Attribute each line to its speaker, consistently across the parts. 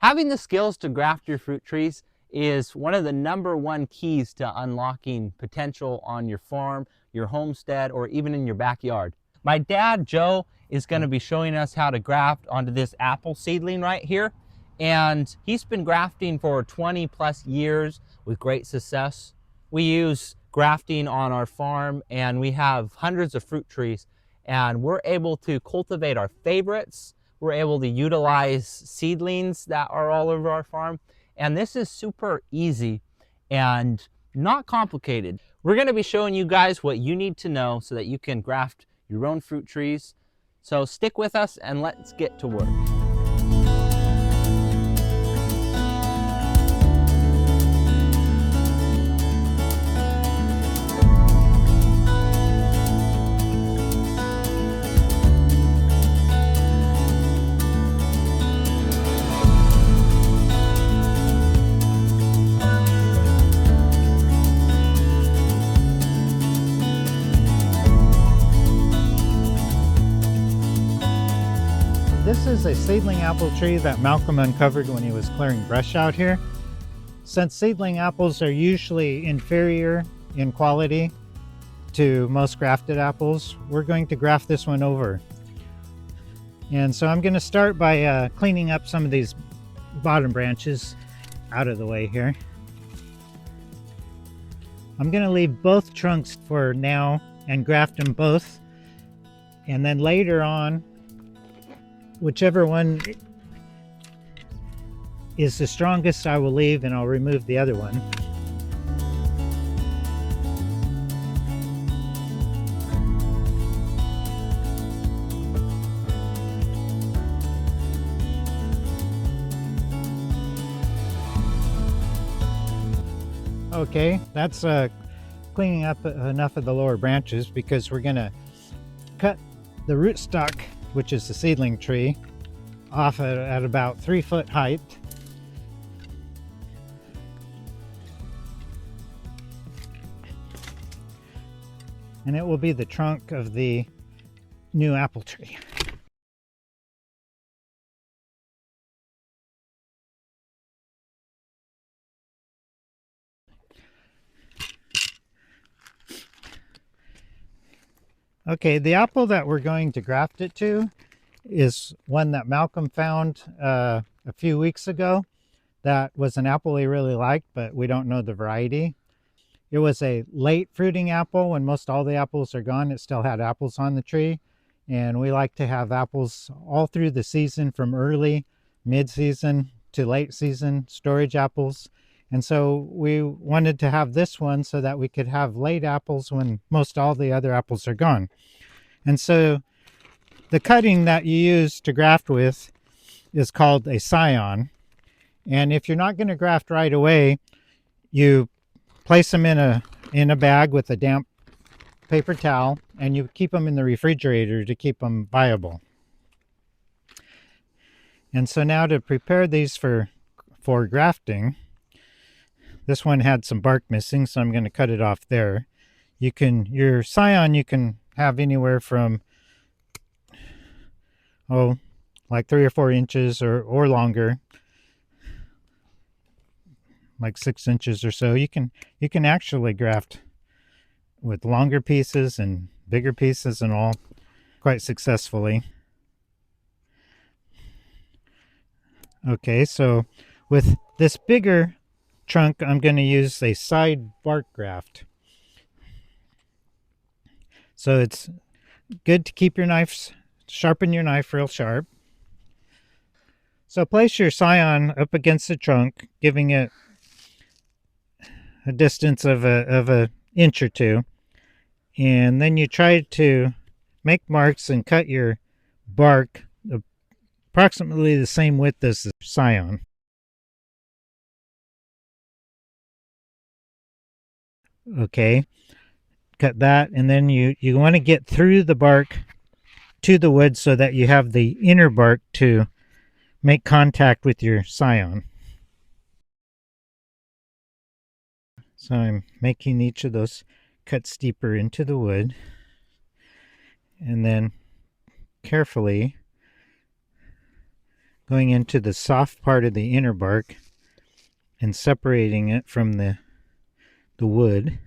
Speaker 1: Having the skills to graft your fruit trees is one of the #1 keys to unlocking potential on your farm, your homestead, or even in your backyard. My dad, Joe, is going to be showing us how to graft onto this apple seedling right here. And he's been grafting for 20 plus years with great success. We use grafting on our farm and we have hundreds of fruit trees, and we're able to cultivate our favorites. We're able to utilize seedlings that are all over our farm. And this is super easy and not complicated. We're going to be showing you guys what you need to know so that you can graft your own fruit trees. So stick with us and let's get to work.
Speaker 2: This is a seedling apple tree that Malcolm uncovered when he was clearing brush out here. Since seedling apples are usually inferior in quality to most grafted apples, we're going to graft this one over. And so I'm going to start by cleaning up some of these bottom branches out of the way here. I'm going to leave both trunks for now and graft them both. And then later on, whichever one is the strongest, I will leave and I'll remove the other one. Okay, that's cleaning up enough of the lower branches, because we're going to cut the rootstock, which is the seedling tree, off at about 3-foot height. And it will be the trunk of the new apple tree. Okay, the apple that we're going to graft it to is one that Malcolm found a few weeks ago. That was an apple he really liked, but we don't know the variety. It was a late fruiting apple. When most all the apples are gone, it still had apples on the tree. And we like to have apples all through the season, from early, mid-season to late season storage apples. And so we wanted to have this one so that we could have late apples when most all the other apples are gone. And so the cutting that you use to graft with is called a Scion. And if you're not going to graft right away, you place them in a bag with a damp paper towel, and you keep them in the refrigerator to keep them viable. And so now to prepare these for grafting, this one had some bark missing, so I'm going to cut it off there. Your Scion you can have anywhere from like 3 or 4 inches or longer, like 6 inches or so. You can actually graft with longer pieces and bigger pieces and all quite successfully. Okay, so with this bigger trunk, I'm going to use a side bark graft. So it's good to keep your knives, sharpen your knife real sharp. So place your Scion up against the trunk, giving it a distance of an inch or 2. And then you try to make marks and cut your bark approximately the same width as the Scion. Okay, cut that, and then you want to get through the bark to the wood so that you have the inner bark to make contact with your Scion. So I'm making each of those cuts deeper into the wood, and then carefully going into the soft part of the inner bark and separating it from the wood.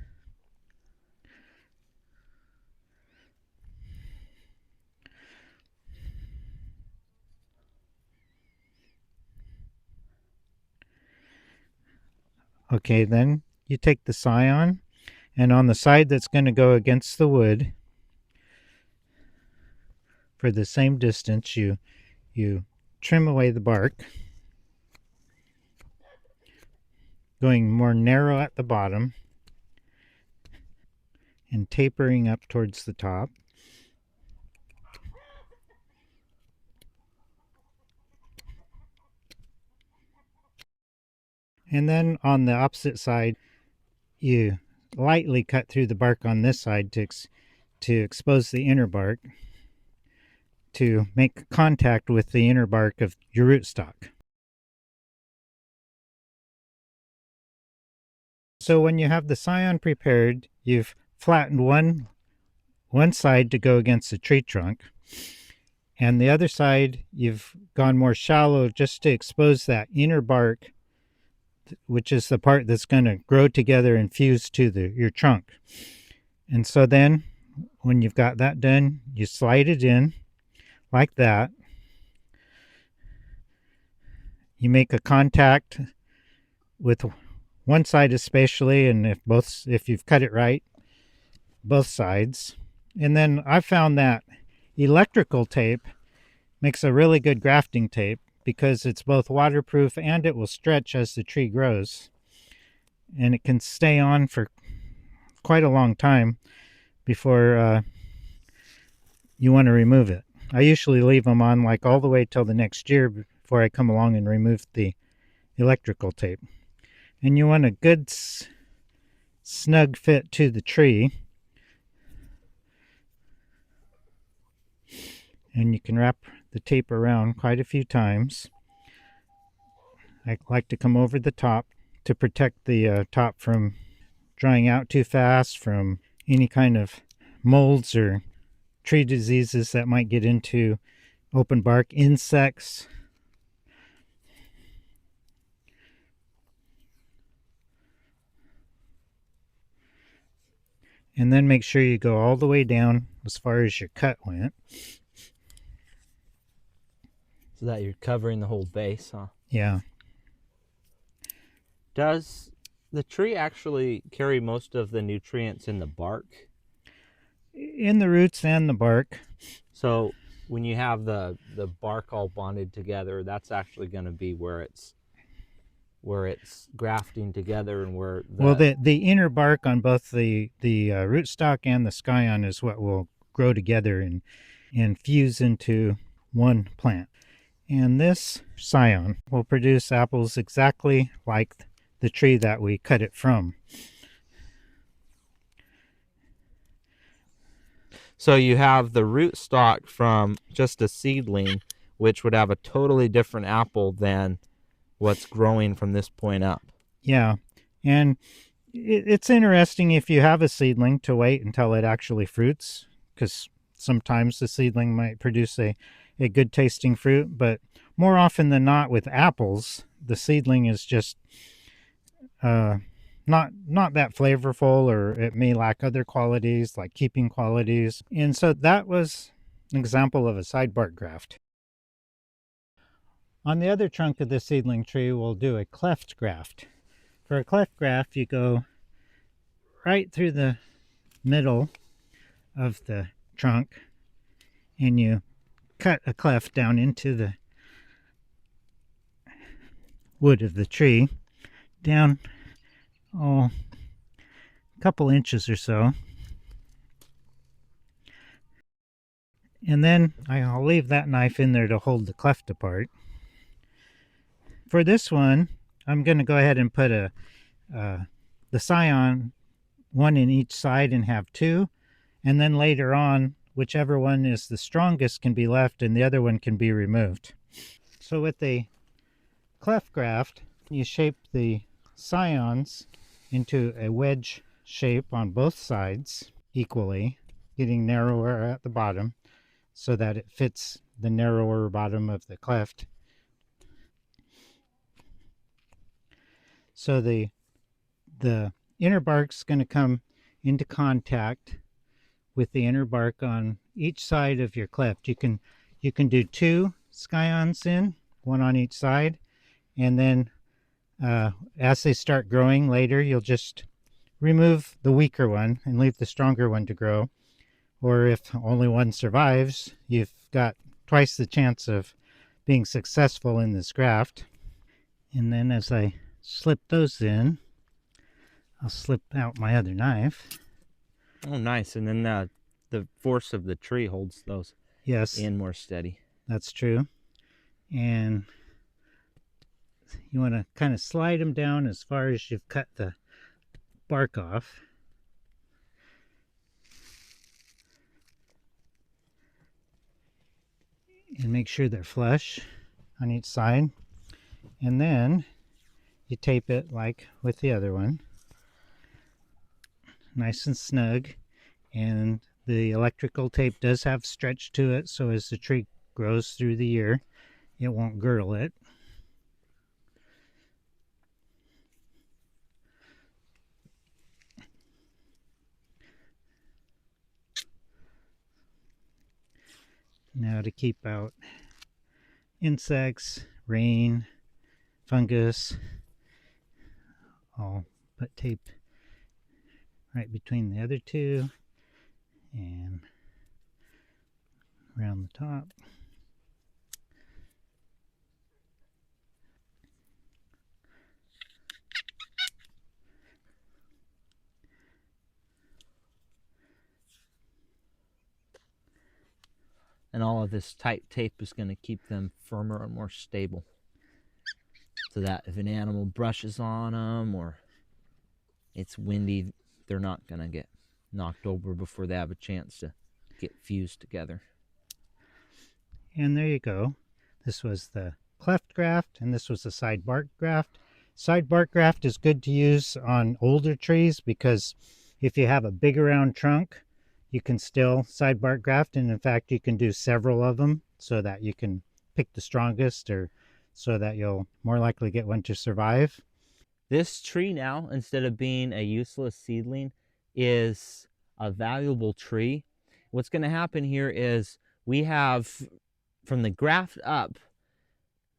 Speaker 2: Okay, then you take the Scion, and on the side that's going to go against the wood, for the same distance, you trim away the bark, going more narrow at the bottom and tapering up towards the top. And then on the opposite side, you lightly cut through the bark on this side to expose the inner bark to make contact with the inner bark of your rootstock. So when you have the Scion prepared, you've flattened one side to go against the tree trunk, and the other side you've gone more shallow just to expose that inner bark, which is the part that's going to grow together and fuse to your trunk. And so then when you've got that done, you slide it in like that. You make a contact with one side especially, and if you've cut it right, both sides. And then I found that electrical tape makes a really good grafting tape because it's both waterproof and it will stretch as the tree grows, and it can stay on for quite a long time before you want to remove it. I usually leave them on like all the way till the next year before I come along and remove the electrical tape. And you want a good snug fit to the tree, and you can wrap the tape around quite a few times. I like to come over the top to protect the top from drying out too fast, from any kind of molds or tree diseases that might get into open bark, insects. And then make sure you go all the way down as far as your cut went.
Speaker 1: So that you're covering the whole base, huh?
Speaker 2: Yeah.
Speaker 1: Does the tree actually carry most of the nutrients in the bark?
Speaker 2: In the roots and the bark.
Speaker 1: So when you have the bark all bonded together, that's actually going to be where it's grafting together, and where
Speaker 2: the inner bark on both the rootstock and the Scion is what will grow together and fuse into one plant. And this Scion will produce apples exactly like the tree that we cut it from.
Speaker 1: So you have the rootstock from just a seedling, which would have a totally different apple than what's growing from this point up.
Speaker 2: Yeah, and it's interesting if you have a seedling to wait until it actually fruits, because sometimes the seedling might produce a good tasting fruit, but more often than not with apples, the seedling is just not that flavorful, or it may lack other qualities like keeping qualities. And so that was an example of a side bark graft. On the other trunk of the seedling tree, we'll do a cleft graft. For a cleft graft, you go right through the middle of the trunk and you cut a cleft down into the wood of the tree, down a couple inches or so. And then I'll leave that knife in there to hold the cleft apart. For this one, I'm going to go ahead and put the Scion one in each side and have two, and then later on, whichever one is the strongest can be left and the other one can be removed. So with the cleft graft, you shape the Scions into a wedge shape on both sides equally, getting narrower at the bottom so that it fits the narrower bottom of the cleft So the inner bark's going to come into contact with the inner bark on each side of your cleft. You can do 2 scions in, one on each side, and then as they start growing later, you'll just remove the weaker one and leave the stronger one to grow. Or if only one survives, you've got twice the chance of being successful in this graft. And then as I slip those in, I'll slip out my other knife.
Speaker 1: Oh, nice. And then the force of the tree holds those in more steady.
Speaker 2: That's true. And you want to kind of slide them down as far as you've cut the bark off. And make sure they're flush on each side. And then you tape it like with the other one. Nice and snug. And the electrical tape does have stretch to it, so as the tree grows through the year, it won't girdle it. Now to keep out insects, rain, fungus, I'll put tape right between the other two and around the top.
Speaker 1: And all of this tight tape is going to keep them firmer and more stable, so that if an animal brushes on them or it's windy, they're not going to get knocked over before they have a chance to get fused together.
Speaker 2: And there you go. This was the cleft graft, and this was the side bark graft. Side bark graft is good to use on older trees because if you have a big round trunk, you can still side bark graft, and in fact you can do several of them so that you can pick the strongest, or so that you'll more likely get one to survive.
Speaker 1: This tree now, instead of being a useless seedling, is a valuable tree. What's going to happen here is we have, from the graft up,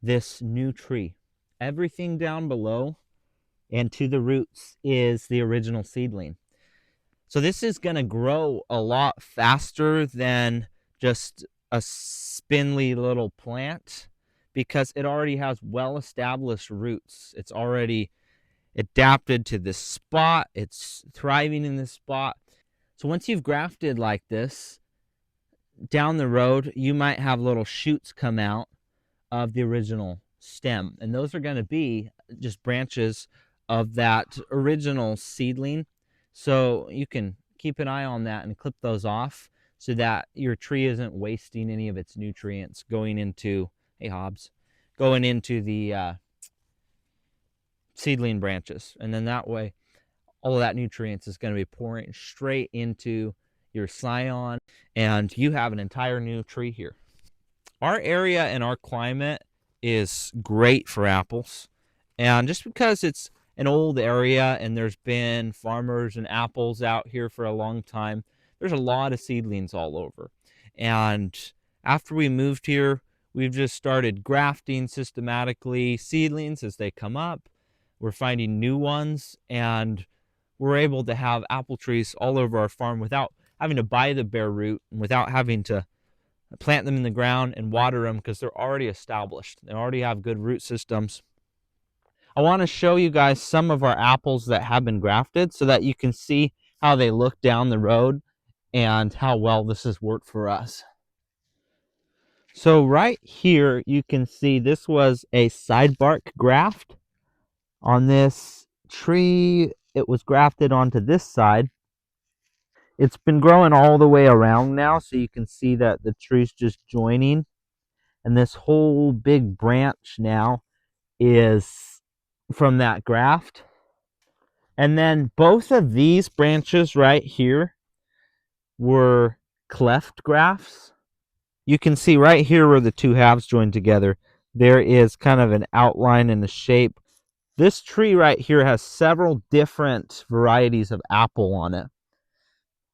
Speaker 1: this new tree. Everything down below and to the roots is the original seedling. So this is going to grow a lot faster than just a spindly little plant, because it already has well-established roots. It's already adapted to this spot. It's thriving in this spot. So once you've grafted like this, down the road, you might have little shoots come out of the original stem. And those are going to be just branches of that original seedling. So you can keep an eye on that and clip those off so that your tree isn't wasting any of its nutrients going into, hey Hobbs, going into the seedling branches. And then that way, all of that nutrients is going to be pouring straight into your Scion, and you have an entire new tree here. Our area and our climate is great for apples. And just because it's an old area and there's been farmers and apples out here for a long time, there's a lot of seedlings all over. And after we moved here, we've just started grafting systematically seedlings as they come up. We're finding new ones, and we're able to have apple trees all over our farm without having to buy the bare root and without having to plant them in the ground and water them, because they're already established. They already have good root systems. I want to show you guys some of our apples that have been grafted so that you can see how they look down the road and how well this has worked for us. So right here, you can see this was a side bark graft. On this tree, it was grafted onto this side. It's been growing all the way around now, so you can see that the tree's just joining. And this whole big branch now is from that graft. And then both of these branches right here were cleft grafts. You can see right here where the two halves join together, there is kind of an outline and a shape This tree right here has several different varieties of apple on it.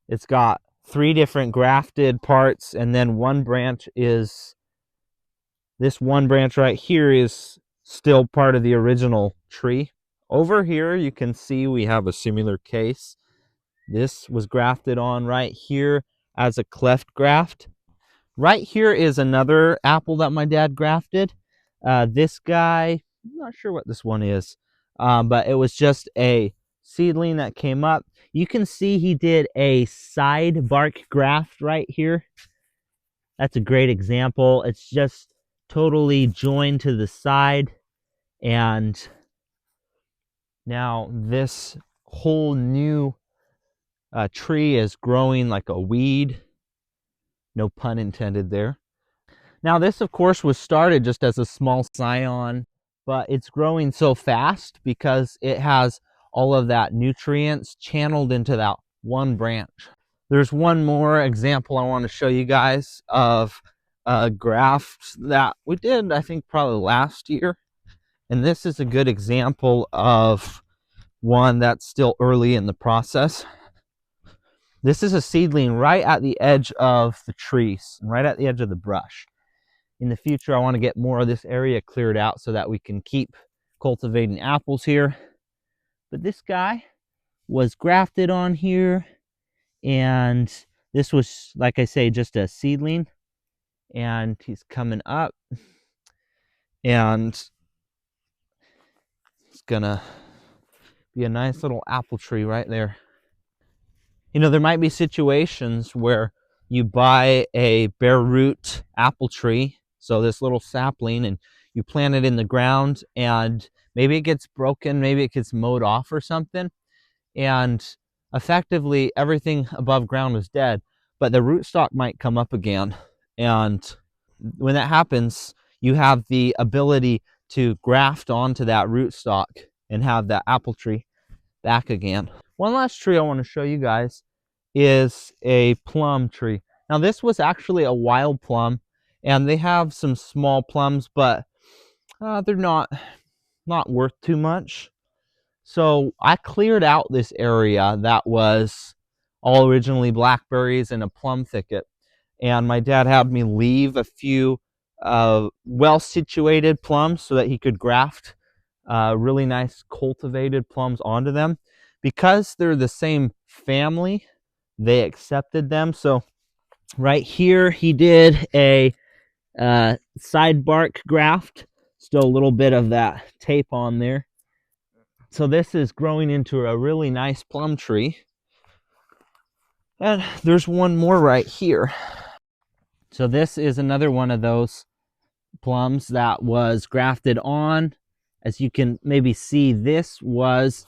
Speaker 1: It's got 3 different grafted parts, and then this one branch right here is still part of the original tree. Over here you can see we have a similar case. This was grafted on right here as a cleft graft. Right here is another apple that my dad grafted. This guy, I'm not sure what this one is, but it was just a seedling that came up. You can see he did a side bark graft right here. That's a great example. It's just totally joined to the side, and now this whole new tree is growing like a weed. No pun intended there. Now this of course was started just as a small Scion, but it's growing so fast because it has all of that nutrients channeled into that one branch. There's one more example I want to show you guys of a graft that we did, I think probably last year. And this is a good example of one that's still early in the process. This is a seedling right at the edge of the trees, right at the edge of the brush. In the future, I want to get more of this area cleared out so that we can keep cultivating apples here. But this guy was grafted on here, and this was, like I say, just a seedling, and he's coming up, and it's gonna be a nice little apple tree right there. You know, there might be situations where you buy a bare root apple tree, so this little sapling, and you plant it in the ground, and maybe it gets broken, maybe it gets mowed off or something, and effectively everything above ground is dead, but the rootstock might come up again. And when that happens, you have the ability to graft onto that rootstock and have that apple tree back again. One last tree I want to show you guys is a plum tree. Now this was actually a wild plum, and they have some small plums, but they're not worth too much. So I cleared out this area that was all originally blackberries and a plum thicket, and my dad had me leave a few well-situated plums so that he could graft really nice cultivated plums onto them. Because they're the same family, they accepted them. So right here he did a side bark graft, still a little bit of that tape on there. So this is growing into a really nice plum tree. And there's one more right here. So this is another one of those plums that was grafted on. As you can maybe see, this one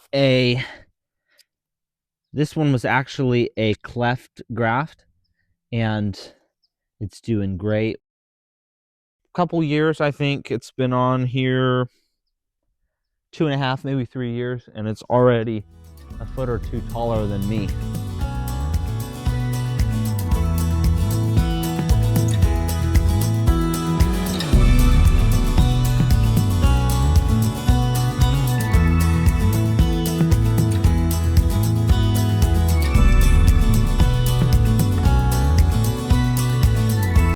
Speaker 1: was actually a cleft graft, and it's doing great. A couple years, I think it's been on here, 2.5, maybe 3 years, and it's already a foot or two taller than me.